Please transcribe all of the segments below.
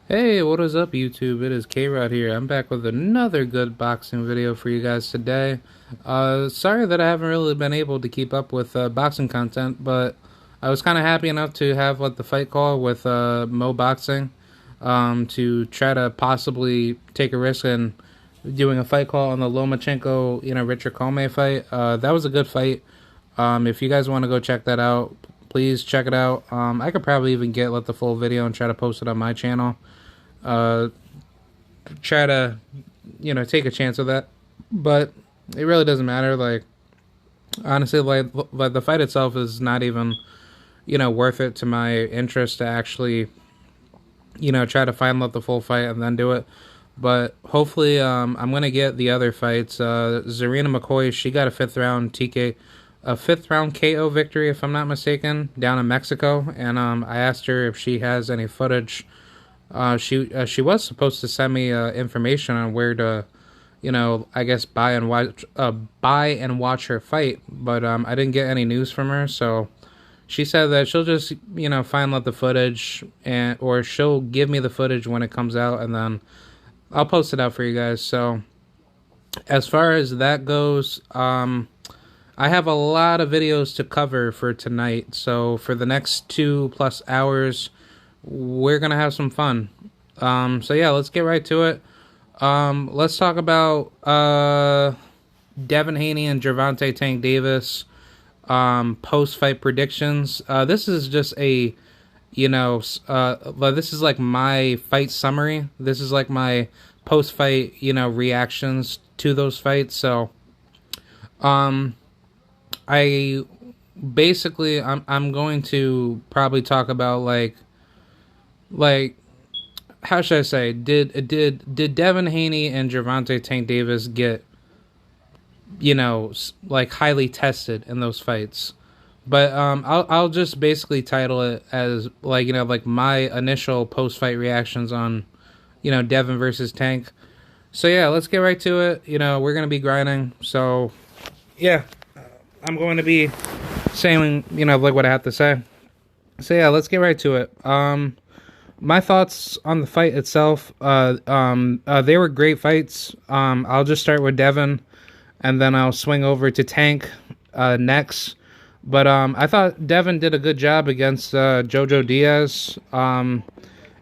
Hey, what is up, YouTube? It is K-Rod here. I'm back with another good boxing video for you guys today. Sorry that I haven't really been able to keep up with boxing content, but I was kind of happy enough to have the fight call with Mo Boxing to try to possibly take a risk in doing a fight call on the Lomachenko, Richard Comey fight. That was a good fight. If you guys want to go check that out, please check it out. I could probably even get the full video and try to post it on my channel. Uh, Try to, take a chance with that, but it really doesn't matter. Honestly, the fight itself is not even, worth it to my interest to actually, try to find out the full fight and then do it. But hopefully, I'm gonna get the other fights. Zarina McCoy, she got a fifth round KO victory, if I'm not mistaken, down in Mexico. And I asked her if she has any footage. She was supposed to send me information on where to, I guess buy and watch her fight, but I didn't get any news from her. So she said that she'll just find out the footage, or she'll give me the footage when it comes out, and then I'll post it out for you guys. So as far as that goes, I have a lot of videos to cover for tonight. So for the next 2+ hours, we're gonna have some fun. So yeah, let's get right to it. Let's talk about Devin Haney and Gervonta Tank Davis post-fight predictions. This is just a, this is like my fight summary. This is like my post-fight, reactions to those fights. So, I basically I'm going to probably talk about like how should I say, did Devin Haney and Gervonta Tank Davis get highly tested in those fights? But I'll just basically title it as my initial post fight reactions on Devin versus Tank. So yeah, let's get right to it. We're gonna be grinding. So yeah, I'm going to be saying what I have to say. So yeah, let's get right to it. My thoughts on the fight itself. They were great fights. I'll just start with Devin, and then I'll swing over to Tank next. But I thought Devin did a good job against Jojo Diaz.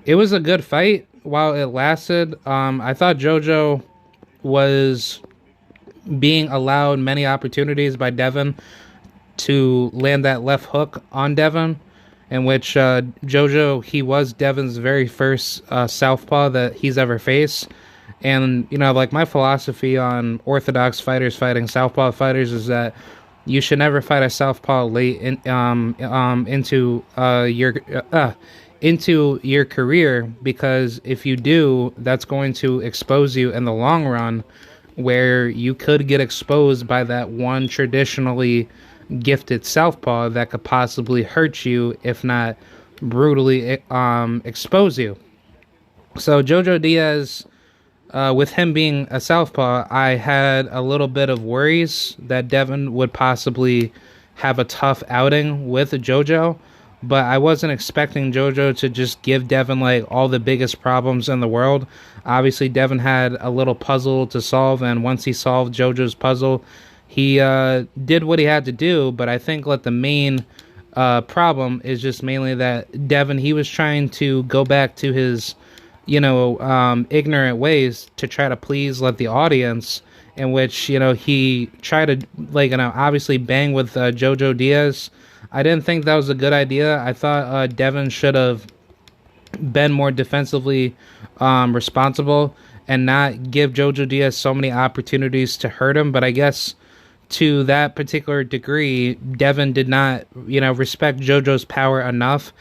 It was a good fight while it lasted. I thought Jojo was being allowed many opportunities by Devin to land that left hook on Devin, in which Jojo, he was Devin's very first southpaw that he's ever faced. And, my philosophy on orthodox fighters fighting southpaw fighters is that you should never fight a southpaw late into your career, because if you do, that's going to expose you in the long run, where you could get exposed by that one traditionally gifted southpaw that could possibly hurt you, if not brutally expose you. So Jojo Diaz, with him being a southpaw, I had a little bit of worries that Devin would possibly have a tough outing with Jojo, but I wasn't expecting Jojo to just give Devin all the biggest problems in the world. Obviously, Devin had a little puzzle to solve, and once he solved Jojo's puzzle, he did what he had to do. But I think the main problem is just mainly that Devin, he was trying to go back to his ignorant ways to try to please the audience, in which he tried to obviously bang with Jojo Diaz. I didn't think that was a good idea. I thought Devin should have been more defensively responsible and not give Jojo Diaz so many opportunities to hurt him. But I guess to that particular degree, Devin did not respect Jojo's power enough.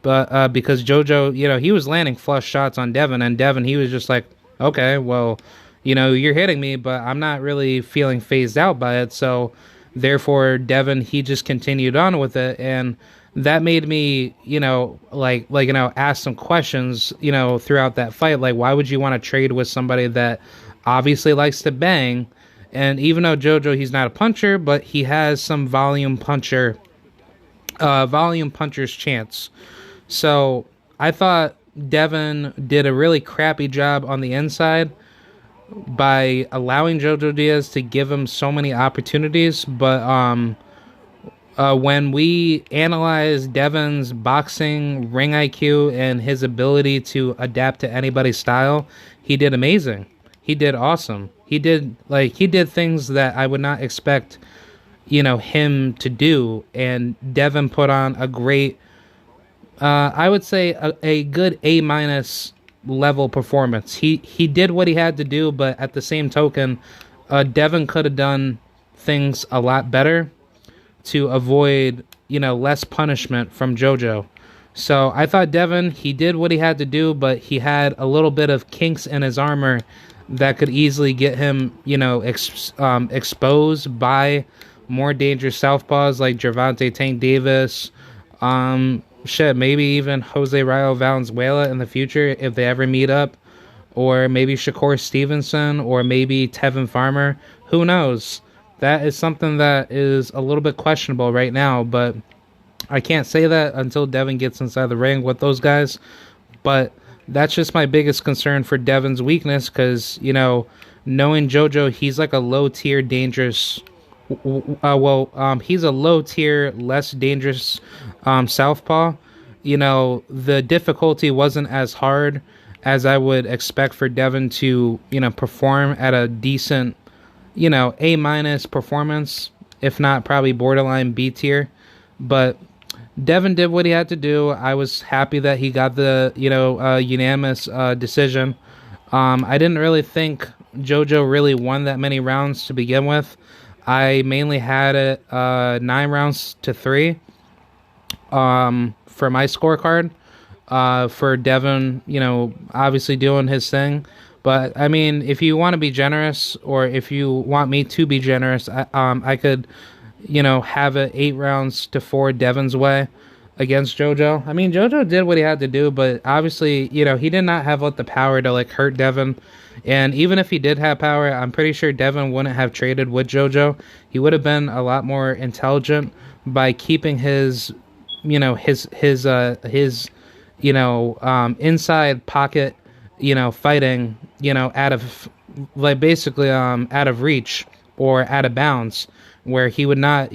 But because Jojo, he was landing flush shots on Devin, and Devin, he was just like, okay, well, you're hitting me, but I'm not really feeling phased out by it. So therefore, Devin, he just continued on with it, and that made me, ask some questions, throughout that fight. Why would you want to trade with somebody that obviously likes to bang? And even though Jojo, he's not a puncher, but he has some volume puncher's chance. So I thought Devin did a really crappy job on the inside by allowing Jojo Diaz to give him so many opportunities. But when we analyze Devin's boxing, ring IQ, and his ability to adapt to anybody's style, he did amazing. He did awesome. He did things that I would not expect, him to do. And Devin put on a great, I would say a good A minus level performance. He did what he had to do, but at the same token, Devin could have done things a lot better to avoid, less punishment from JoJo. So I thought Devin, he did what he had to do, but he had a little bit of kinks in his armor that could easily get him, exposed by more dangerous southpaws like Gervonta Tank Davis, maybe even Jose Rayo Valenzuela in the future if they ever meet up, or maybe Shakur Stevenson, or maybe Tevin Farmer. Who knows? That is something that is a little bit questionable right now, but I can't say that until Devin gets inside the ring with those guys. But that's just my biggest concern for Devin's weakness, because, knowing JoJo, he's like a low-tier dangerous... he's a low-tier, less dangerous southpaw. The difficulty wasn't as hard as I would expect for Devin to, perform at a decent, A minus performance, if not probably borderline B tier. But Devin did what he had to do. I was happy that he got the, unanimous decision. I didn't really think JoJo really won that many rounds to begin with. I mainly had it 9-3 for my scorecard. For Devin, obviously doing his thing. But I mean, if you want to be generous, or if you want me to be generous, I could, have it 8-4 Devin's way against JoJo. I mean, JoJo did what he had to do, but obviously, he did not have the power to hurt Devin. And even if he did have power, I'm pretty sure Devin wouldn't have traded with JoJo. He would have been a lot more intelligent by keeping his, inside pocket, fighting, out of, basically, out of reach or out of bounds, where he would not,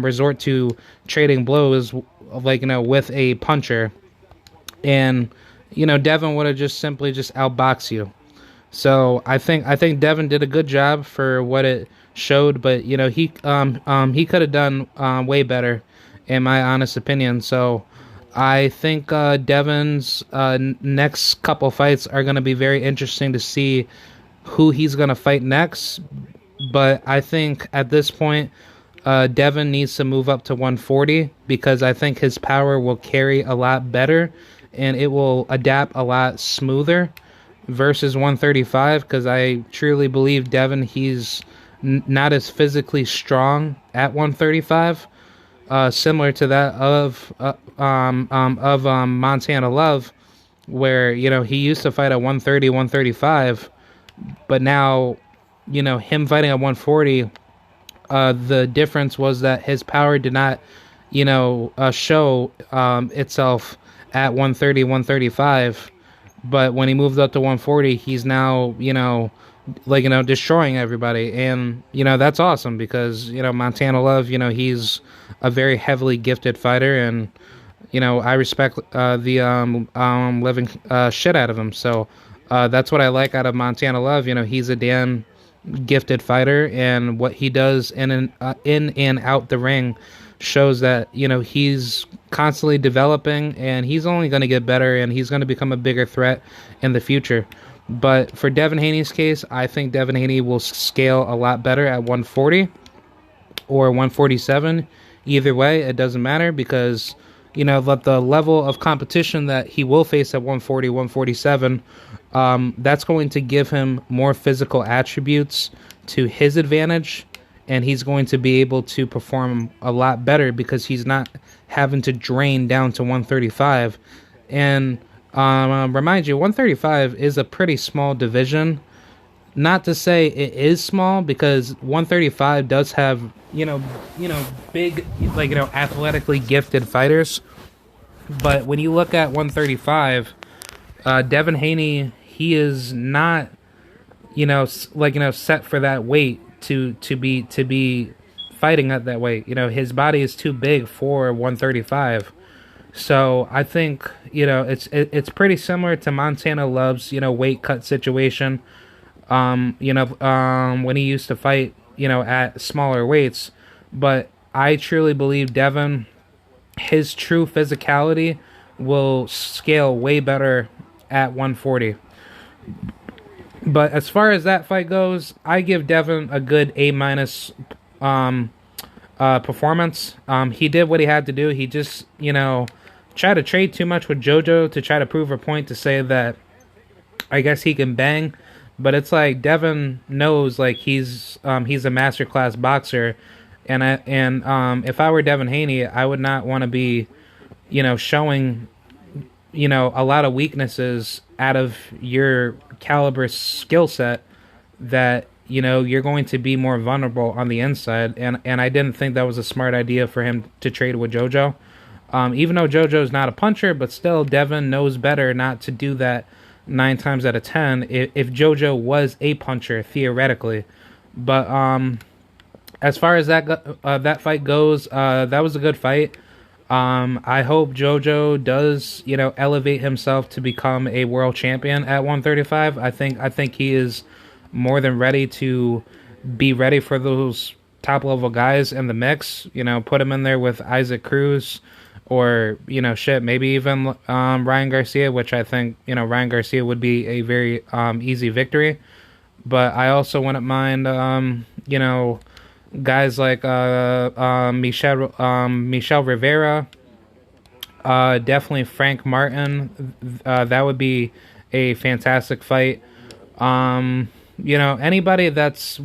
resort to trading blows, with a puncher. And, Devin would have just simply outboxed you. So I think Devin did a good job for what it showed, but he could have done way better, in my honest opinion. So I think Devin's next couple fights are going to be very interesting to see who he's going to fight next. But I think at this point, Devin needs to move up to 140, because I think his power will carry a lot better and it will adapt a lot smoother versus 135, because I truly believe Devin, he's not as physically strong at 135, similar to that of Montana Love, where he used to fight at 130, 135, but now him fighting at 140, the difference was that his power did not show itself at 130, 135. But when he moved up to 140, he's now, destroying everybody. And, that's awesome, because, Montana Love, he's a very heavily gifted fighter. And, I respect the living shit out of him. So that's what I like out of Montana Love. He's a damn gifted fighter. And what he does in and out the ring shows that he's constantly developing, and he's only going to get better, and he's going to become a bigger threat in the future. But for Devin Haney's case, I think Devin Haney will scale a lot better at 140 or 147. Either way, it doesn't matter, because the level of competition that he will face at 140, 147, that's going to give him more physical attributes to his advantage, and he's going to be able to perform a lot better, because he's not having to drain down to 135. And remind you, 135 is a pretty small division. Not to say it is small, because 135 does have big, athletically gifted fighters. But when you look at 135, Devin Haney, he is not, set for that weight to be fighting at that weight. His body is too big for 135. So I think it's pretty similar to Montana Love's weight cut situation. When he used to fight at smaller weights, but I truly believe Devin, his true physicality will scale way better at 140. But as far as that fight goes, I give Devin a good A minus performance. He did what he had to do. He just tried to trade too much with JoJo to try to prove a point to say that I guess he can bang. But it's like Devin knows like he's a masterclass boxer, and if I were Devin Haney, I would not want to be showing a lot of weaknesses out of your caliber skill set that you're going to be more vulnerable on the inside, and I didn't think that was a smart idea for him to trade with JoJo. Even though JoJo's not a puncher, but still Devin knows better not to do that 9 times out of 10 if JoJo was a puncher theoretically. But as far as that fight goes, that was a good fight. I hope JoJo does elevate himself to become a world champion at 135. I think he is more than ready to be ready for those top level guys in the mix. Put him in there with Isaac Cruz, or maybe even Ryan Garcia, which I think Ryan Garcia would be a very easy victory. But I also wouldn't mind guys like Michel Rivera, definitely Frank Martin. That would be a fantastic fight. Anybody that's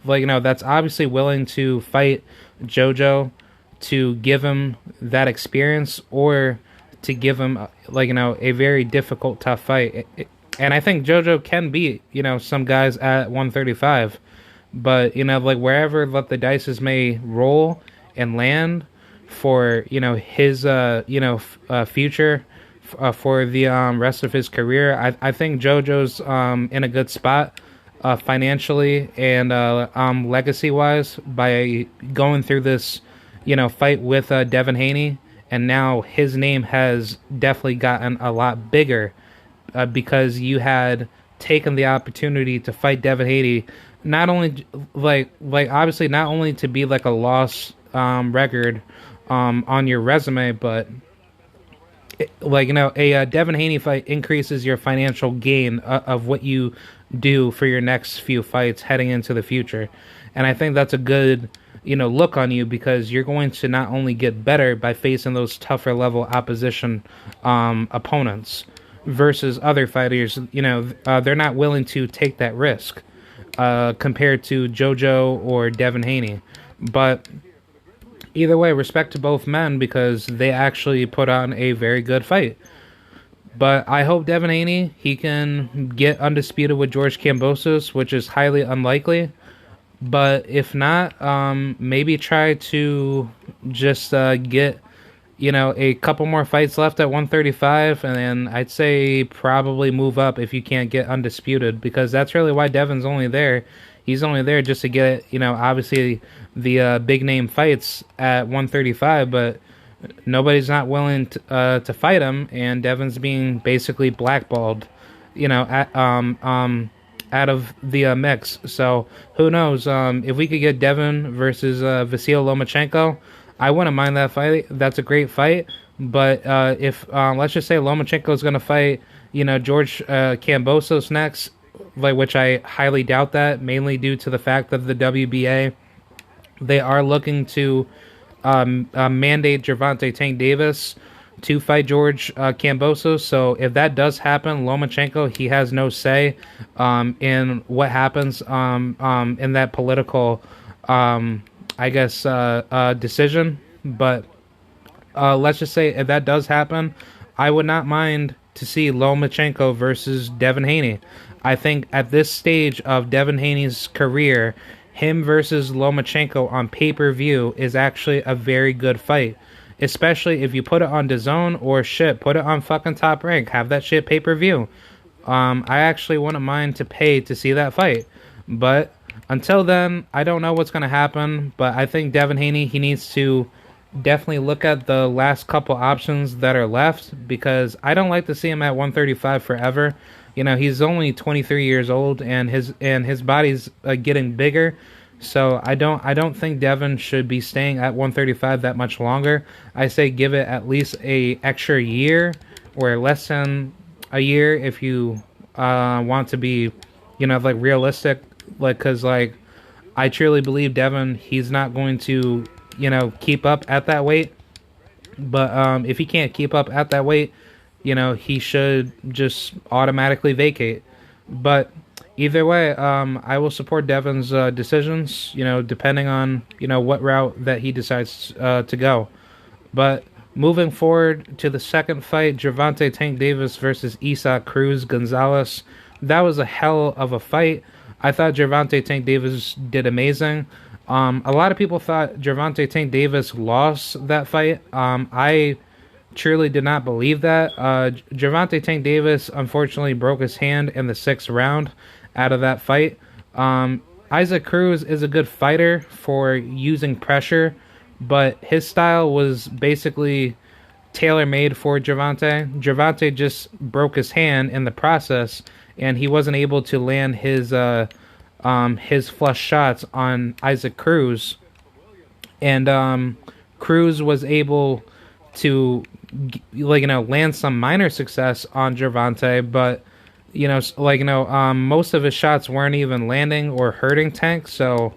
that's obviously willing to fight JoJo, to give him that experience, or to give him a very difficult, tough fight. And I think JoJo can beat some guys at 135, but wherever the dices may roll and land for his future, for the rest of his career, I think JoJo's in a good spot financially and legacy wise by going through this fight with Devin Haney, and now his name has definitely gotten a lot bigger because you had taken the opportunity to fight Devin Haney, not only obviously not only to be a loss record on your resume, but a Devin Haney fight increases your financial gain of what you do for your next few fights heading into the future. And I think that's a good look on you, because you're going to not only get better by facing those tougher level opposition opponents versus other fighters, they're not willing to take that risk compared to JoJo or Devin Haney. But either way, respect to both men, because they actually put on a very good fight. But I hope Devin Haney, he can get undisputed with George Kambosos, which is highly unlikely. But if not, maybe try to just get, a couple more fights left at 135, and then I'd say probably move up if you can't get undisputed, because that's really why Devin's only there. He's only there just to get, obviously the big name fights at 135, but nobody's not willing to fight him, and Devin's being basically blackballed, out of the mix. So who knows? If we could get Devin versus Vasyl Lomachenko, I wouldn't mind that fight. That's a great fight. But if let's just say Lomachenko is going to fight, George Kambosos next, which I highly doubt that, mainly due to the fact that the WBA, they are looking to mandate Gervonta Tank Davis to fight George Kambosos. So if that does happen, Lomachenko, he has no say in what happens in that political, decision. But let's just say if that does happen, I would not mind to see Lomachenko versus Devin Haney. I think at this stage of Devin Haney's career, him versus Lomachenko on pay-per-view is actually a very good fight. especially if you put it on DAZN or shit, put it on fucking Top Rank, have that shit pay-per-view. I actually wouldn't mind to pay to see that fight. But until then, I don't know what's going to happen. But I think Devin Haney, he needs to definitely look at the last couple options that are left, because I don't like to see him at 135 forever. You know, he's only 23 years old, and his body's getting bigger. So I don't think Devin should be staying at 135 that much longer. I say give it at least a extra year, or less than a year, if you want to be, you know, like, realistic. Like, because, like, I truly believe Devin, he's not going to, you know, keep up at that weight. But if he can't keep up at that weight, you know, he should just automatically vacate. But either way, I will support Devin's decisions, you know, depending on, you know, what route that he decides to go. But moving forward to the second fight, Gervonta Tank Davis versus Isaac Cruz Gonzalez. That was a hell of a fight. I thought Gervonta Tank Davis did amazing. A lot of people thought Gervonta Tank Davis lost that fight. I truly did not believe that. Gervonta Tank Davis unfortunately broke his hand in the 6th round out of that fight. Isaac Cruz is a good fighter for using pressure, but his style was basically tailor-made for Gervonta. Gervonta just broke his hand in the process, and he wasn't able to land his flush shots on Isaac Cruz. And Cruz was able to, like, you know, land some minor success on Gervonta, but, you know, like, you know, most of his shots weren't even landing or hurting Tank. So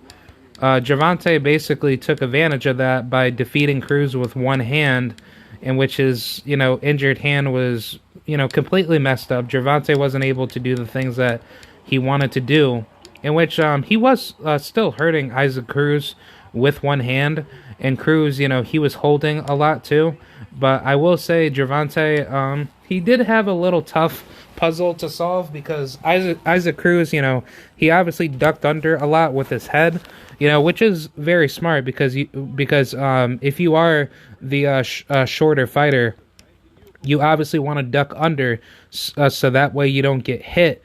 Gervonta basically took advantage of that by defeating Cruz with one hand, in which his, you know, injured hand was, you know, completely messed up. Gervonta wasn't able to do the things that he wanted to do, in which he was still hurting Isaac Cruz with one hand. And Cruz, you know, he was holding a lot too. But I will say Gervonta, he did have a little tough puzzle to solve, because Isaac Cruz, you know, he obviously ducked under a lot with his head, you know, which is very smart, because if you are the shorter fighter, you obviously want to duck under, so that way you don't get hit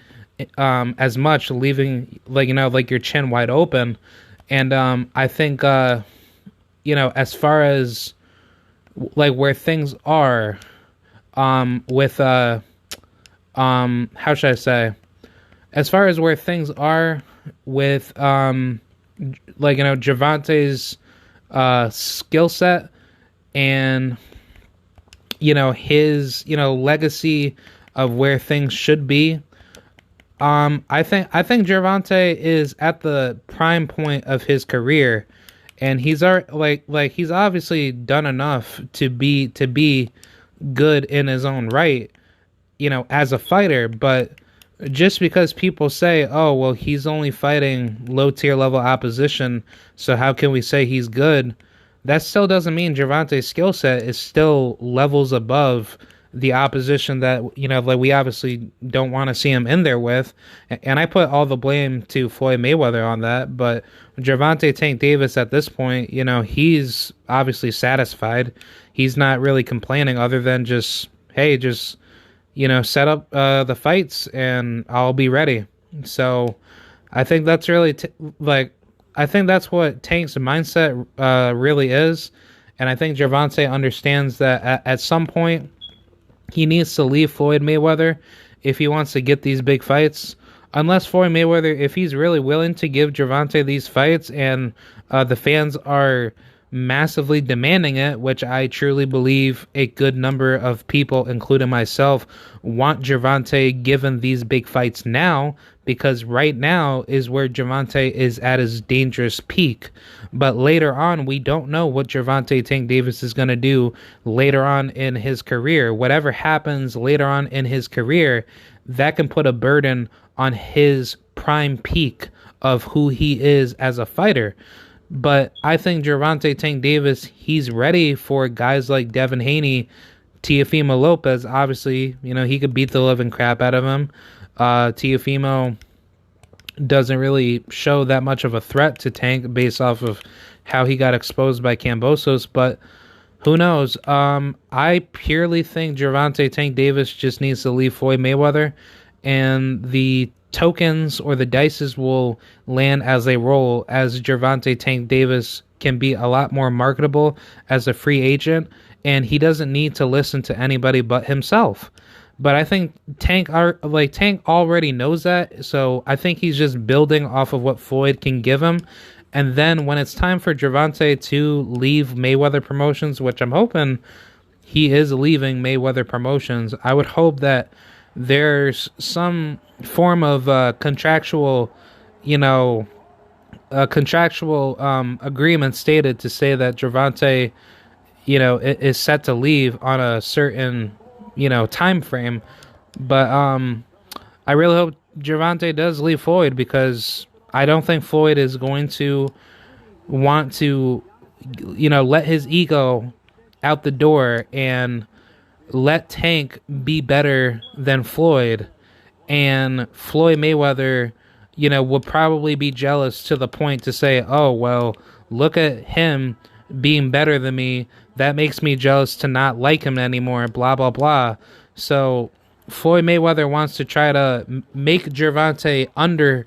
as much, leaving, like, you know, like, your chin wide open. And I think you know, as far as, like, where things are with how should I say, as far as where things are with like, you know, Gervonta's skill set, and, you know, his, you know, legacy of where things should be, I think Gervonta is at the prime point of his career, and he's he's obviously done enough to be good in his own right, you know, as a fighter. But just because people say, oh, well, he's only fighting low tier level opposition, so how can we say he's good? That still doesn't mean Gervonta's skill set is still levels above the opposition that, you know, like, we obviously don't want to see him in there with. And I put all the blame to Floyd Mayweather on that. But Gervonta Tank Davis at this point, you know, he's obviously satisfied. He's not really complaining, other than just, hey, just, you know, set up the fights and I'll be ready. So I think that's really I think that's what Tank's mindset really is. And I think Gervonta understands that at some point he needs to leave Floyd Mayweather if he wants to get these big fights. Unless Floyd Mayweather, if he's really willing to give Gervonta these fights, and the fans are massively demanding it, which I truly believe a good number of people, including myself, want Gervonta given these big fights now, because right now is where Gervonta is at his dangerous peak. But later on, we don't know what Gervonta Tank Davis is going to do later on in his career. Whatever happens later on in his career, that can put a burden on his prime peak of who he is as a fighter. But I think Gervonta Tank Davis, he's ready for guys like Devin Haney, Teofimo Lopez. Obviously, you know, he could beat the living crap out of him. Teofimo doesn't really show that much of a threat to Tank based off of how he got exposed by Kambosos. But Who knows? I purely think Gervonta Tank Davis just needs to leave Floyd Mayweather, and the tokens or the dices will land as they roll, as Gervonta Tank Davis can be a lot more marketable as a free agent, and he doesn't need to listen to anybody but himself. But I think Tank already knows that, so I think he's just building off of what Floyd can give him. And then when it's time for Gervonta to leave Mayweather Promotions, which I'm hoping he is leaving Mayweather Promotions, I would hope that there's some form of contractual, you know, agreement stated to say that Gervonta, is set to leave on a certain, time frame. But I really hope Gervonta does leave Floyd, because I don't think Floyd is going to want to, let his ego out the door and let Tank be better than Floyd. And Floyd Mayweather, would probably be jealous to the point to say, oh, well, look at him being better than me. That makes me jealous to not like him anymore, blah, blah, blah. So Floyd Mayweather wants to try to make Gervonta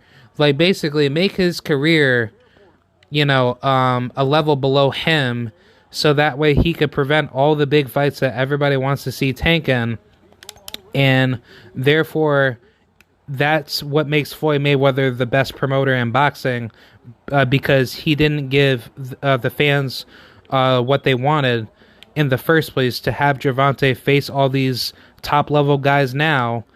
basically make his career, a level below him, so that way he could prevent all the big fights that everybody wants to see Tank in. And therefore, that's what makes Floyd Mayweather the best promoter in boxing, because he didn't give the fans what they wanted in the first place, to have Gervonta face all these top-level guys now,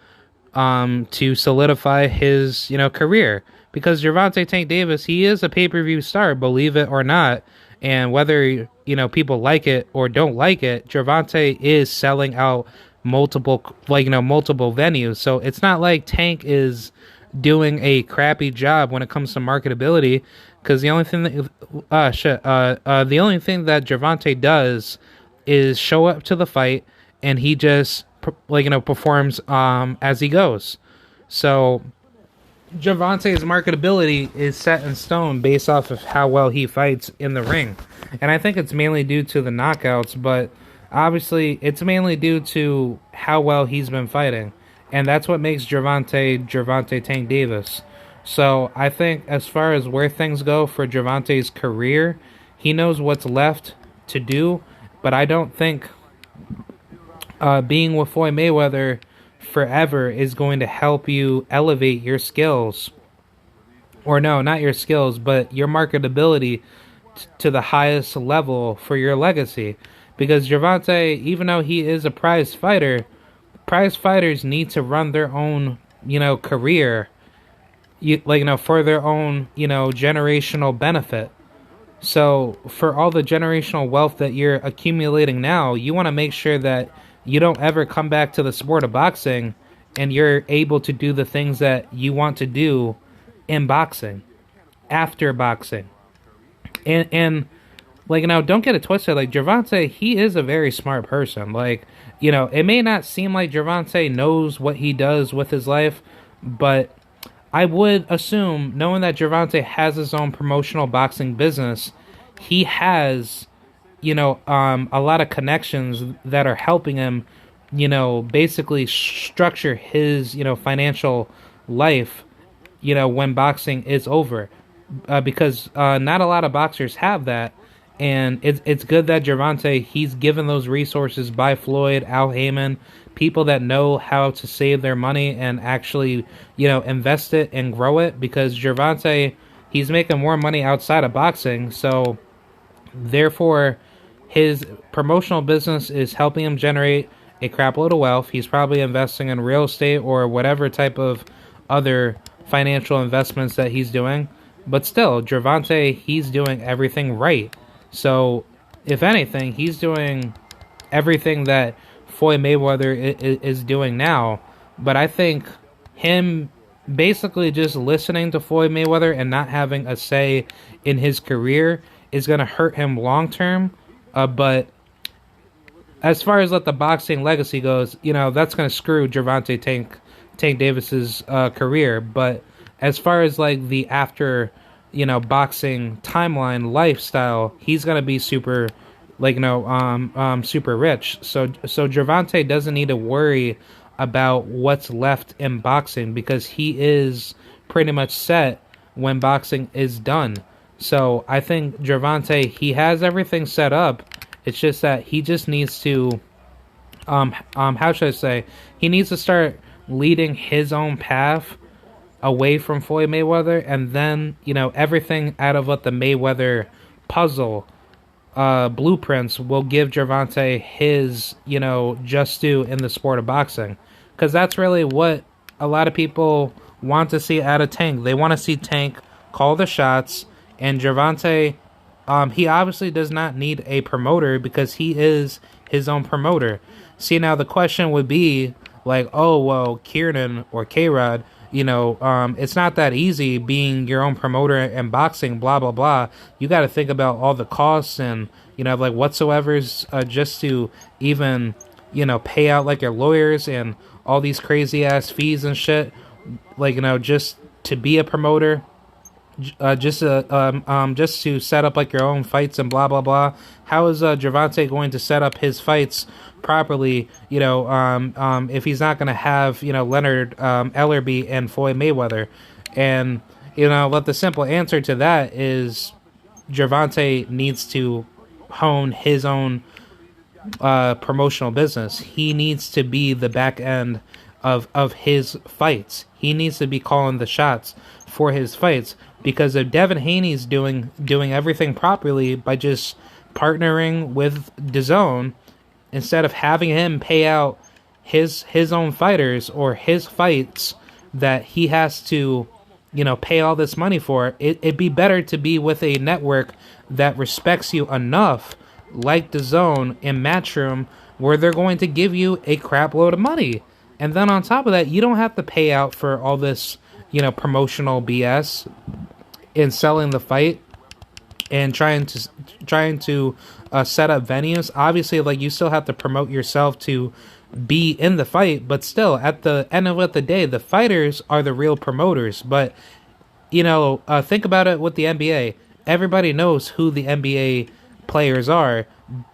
to solidify his, career. Because Gervonta Tank Davis, he is a pay-per-view star, believe it or not. And whether, people like it or don't like it, Gervonta is selling out multiple venues. So it's not like Tank is doing a crappy job when it comes to marketability, because the only thing that Gervonta does is show up to the fight, and he just performs as he goes. So Gervonta's marketability is set in stone based off of how well he fights in the ring. And I think it's mainly due to the knockouts, but obviously it's mainly due to how well he's been fighting. And that's what makes Gervonta Tank Davis. So I think as far as where things go for Gervonta's career, he knows what's left to do. But I don't think being with Floyd Mayweather forever is going to help you elevate your skills. Or no, not your skills, but your marketability to the highest level for your legacy. Because Gervonta, even though he is a prize fighter, prize fighters need to run their own, career, for their own, generational benefit. So for all the generational wealth that you're accumulating now, you want to make sure that you don't ever come back to the sport of boxing and you're able to do the things that you want to do in boxing, after boxing. And don't get it twisted. Gervonta, he is a very smart person. It may not seem like Gervonta knows what he does with his life, but I would assume, knowing that Gervonta has his own promotional boxing business, he has, a lot of connections that are helping him, basically structure his, financial life, when boxing is over. Because not a lot of boxers have that. And it's good that Gervonta, he's given those resources by Floyd, Al Heyman, people that know how to save their money and actually, invest it and grow it. Because Gervonta, he's making more money outside of boxing. So, therefore, his promotional business is helping him generate a crap load of wealth. He's probably investing in real estate or whatever type of other financial investments that he's doing. But still, Gervonta, he's doing everything right. So, if anything, he's doing everything that Floyd Mayweather is doing now. But I think him basically just listening to Floyd Mayweather and not having a say in his career is going to hurt him long term. But as far as the boxing legacy goes, that's going to screw Gervonta Tank Davis's career. But as far as the after boxing timeline lifestyle, he's going to be super like super rich. So Gervonta doesn't need to worry about what's left in boxing because he is pretty much set when boxing is done. So I think Gervonta, he has everything set up. It's just that he just needs to how should I say, he needs to start leading his own path away from Floyd Mayweather, and then everything out of what the Mayweather puzzle blueprints will give Gervonta his just due in the sport of boxing, because that's really what a lot of people want to see out of Tank. They want to see Tank call the shots, and Gervonta, he obviously does not need a promoter because he is his own promoter. See, now the question would be like, oh well, Kieran or K-Rod, it's not that easy being your own promoter in boxing, blah blah blah. You got to think about all the costs and like whatsoever's just to even pay out like your lawyers and all these crazy ass fees and shit, like just to be a promoter. Just to set up like your own fights and blah blah blah. How is Gervonta going to set up his fights properly? If he's not going to have Leonard Ellerbe and Floyd Mayweather, and but the simple answer to that is Gervonta needs to hone his own promotional business. He needs to be the back end of his fights. He needs to be calling the shots for his fights, because if Devin Haney's doing everything properly by just partnering with DAZN, instead of having him pay out his own fighters or his fights that he has to pay all this money for, it'd be better to be with a network that respects you enough, like DAZN and Matchroom, where they're going to give you a crap load of money. And then on top of that, you don't have to pay out for all this promotional BS in selling the fight and trying to set up venues. Obviously, like, you still have to promote yourself to be in the fight, but still, at the end of the day, the fighters are the real promoters. But think about it with the NBA. Everybody knows who the NBA players are,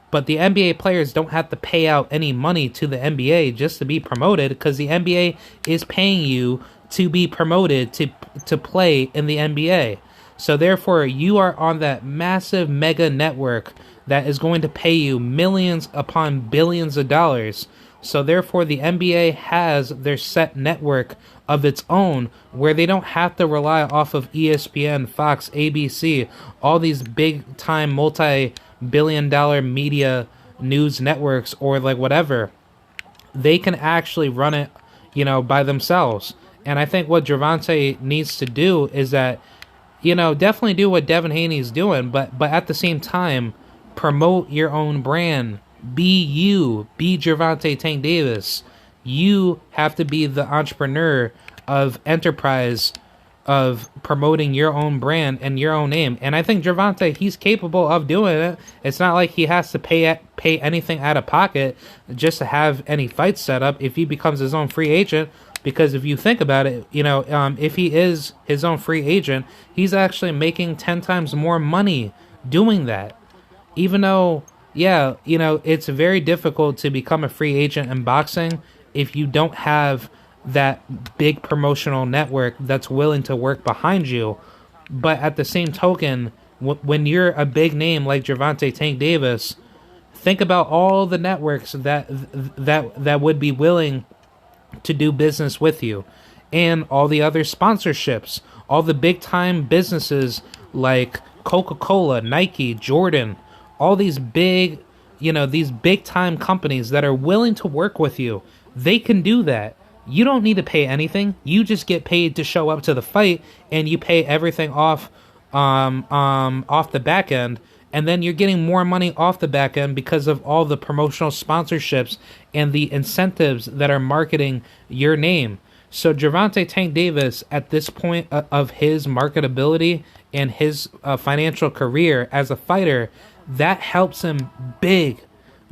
but the NBA players don't have to pay out any money to the NBA just to be promoted, because the NBA is paying you to be promoted to play in the NBA. So therefore, you are on that massive mega network that is going to pay you millions upon billions of dollars. So therefore, the NBA has their set network of its own, where they don't have to rely off of ESPN, Fox, ABC, all these big time multi-billion-dollar media news networks, or like whatever. They can actually run it, by themselves. And I think what Gervonta needs to do is that, definitely do what Devin Haney's doing, but at the same time, promote your own brand. Be you. Be Gervonta Tank Davis. You have to be the entrepreneur of enterprise, of promoting your own brand and your own name. And I think Gervonta, he's capable of doing it. It's not like he has to pay anything out of pocket just to have any fights set up if he becomes his own free agent. Because if you think about it, if he is his own free agent, he's actually making 10 times more money doing that. Even though, it's very difficult to become a free agent in boxing if you don't have that big promotional network that's willing to work behind you. But at the same token, when you're a big name like Gervonta Tank Davis, think about all the networks that would be willing to do business with you, and all the other sponsorships, all the big time businesses like Coca-Cola, Nike, Jordan, all these big time companies that are willing to work with you. They can do that. You don't need to pay anything. You just get paid to show up to the fight, and you pay everything off the back end. And then you're getting more money off the back end because of all the promotional sponsorships and the incentives that are marketing your name. So Gervonta Tank Davis, at this point of his marketability and his financial career as a fighter, that helps him big.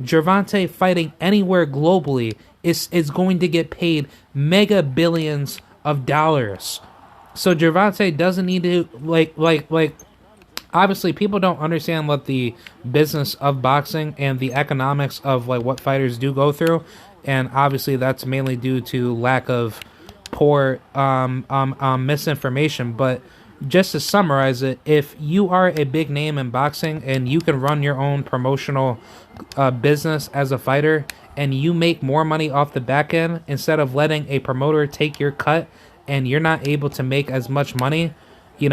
Gervonta fighting anywhere globally is going to get paid mega billions of dollars. So Gervonta doesn't need to obviously people don't understand what the business of boxing and the economics of like what fighters do go through, and obviously that's mainly due to lack of poor misinformation. But just to summarize it, if you are a big name in boxing and you can run your own promotional business as a fighter, and you make more money off the back end instead of letting a promoter take your cut, and you're not able to make as much money,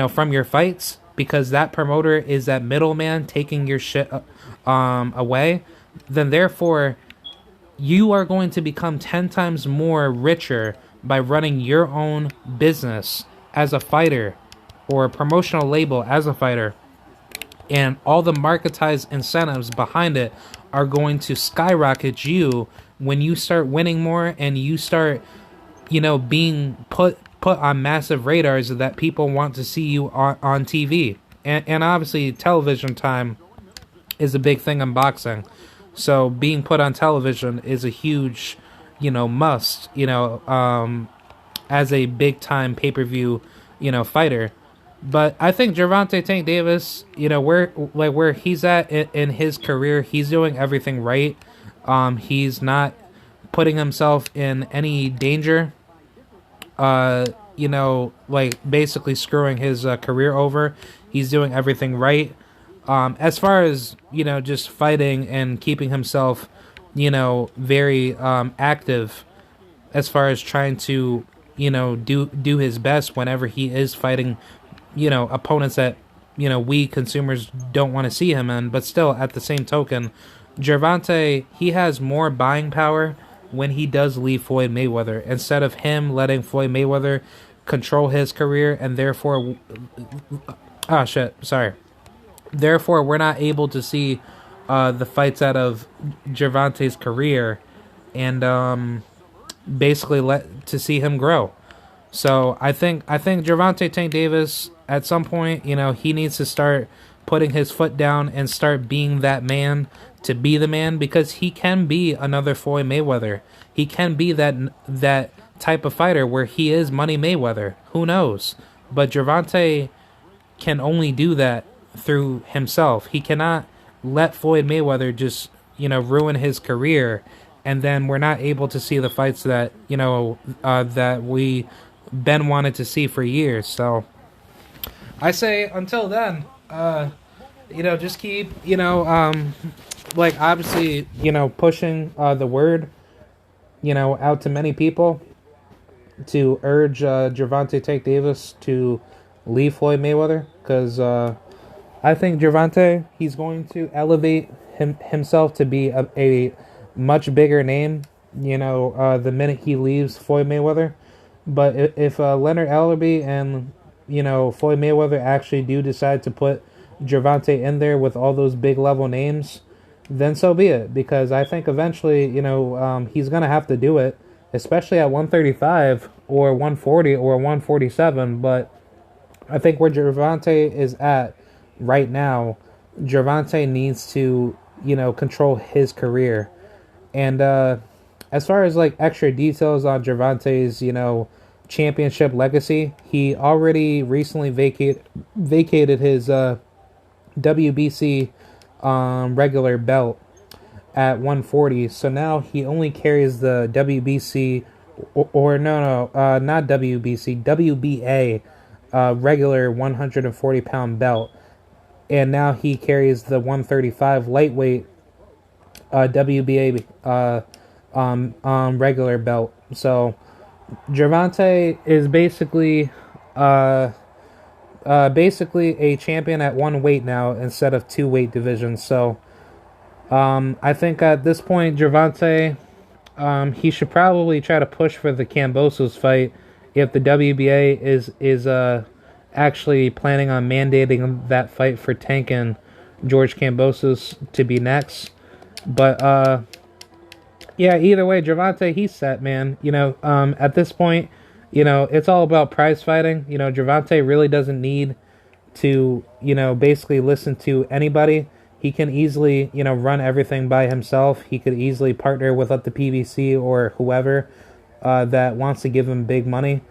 from your fights because that promoter is that middleman taking your shit away, then therefore you are going to become 10 times more richer by running your own business as a fighter or a promotional label as a fighter. And all the marketized incentives behind it are going to skyrocket you when you start winning more and you start, being put on massive radars that people want to see you on TV. And obviously television time is a big thing in boxing. So being put on television is a huge, must, as a big time pay-per-view, fighter. But I think Gervonta Tank Davis, where he's at in his career, he's doing everything right. He's not putting himself in any danger. Basically screwing his career over. He's doing everything right. As far as, just fighting and keeping himself, very active as far as trying to, do his best whenever he is fighting, opponents that, we consumers don't want to see him in. But still, at the same token, Gervonta, he has more buying power when he does leave Floyd Mayweather, instead of him letting Floyd Mayweather control his career, and therefore, therefore we're not able to see the fights out of Gervonta's career, and basically to see him grow. So I think Gervonta Tank Davis at some point, he needs to start putting his foot down and start being that man to be the man, because he can be another Floyd Mayweather. He can be that type of fighter where he is Money Mayweather. Who knows? But Gervonta can only do that through himself. He cannot let Floyd Mayweather just, ruin his career, and then we're not able to see the fights that, that we been wanted to see for years. So I say until then, just keep, obviously, pushing the word, out to many people to urge Gervonta Tank Davis to leave Floyd Mayweather, because I think Gervonta, he's going to elevate himself to be a much bigger name, the minute he leaves Floyd Mayweather. But if Leonard Ellerbe and, Floyd Mayweather actually do decide to put Gervonta in there with all those big level names, then so be it. Because I think eventually, he's going to have to do it, especially at 135 or 140 or 147. But I think where Gervonta is at right now, Gervonta needs to, control his career. And as far as extra details on Gervonta's, championship legacy, he already recently vacated his WBC regular belt at 140. So now he only carries the WBC not WBC, WBA regular 140 pound belt, and now he carries the 135 lightweight WBA regular belt. So Gervonta is basically a champion at one weight now instead of two weight divisions. So I think at this point Gervonta, he should probably try to push for the Kambosos fight if the WBA is actually planning on mandating that fight for Tank and George Kambosos to be next. But yeah, either way, Gervonta, he's set, man. At this point, it's all about prize fighting. Gervonta really doesn't need to, basically listen to anybody. He can easily, run everything by himself. He could easily partner with the PBC or whoever that wants to give him big money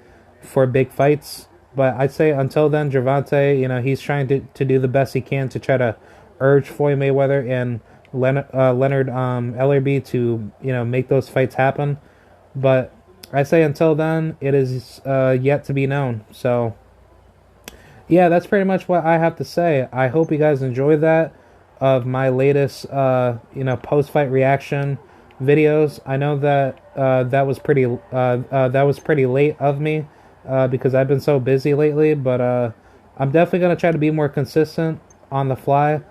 for big fights. But I'd say until then, Gervonta, he's trying to do the best he can to try to urge Floyd Mayweather and Leonard Ellerbe to, make those fights happen. But I say until then, it is yet to be known. So, yeah, that's pretty much what I have to say. I hope you guys enjoyed that of my latest, post-fight reaction videos. I know that that was pretty late of me because I've been so busy lately. But I'm definitely gonna try to be more consistent on the fly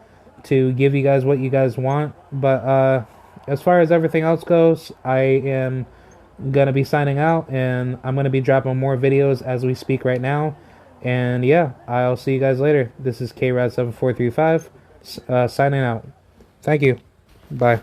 to give you guys what you guys want. But as far as everything else goes, I am gonna be signing out, and I'm gonna be dropping more videos as we speak right now. And yeah, I'll see you guys later. This is KRAD7435 signing out. Thank you. Bye.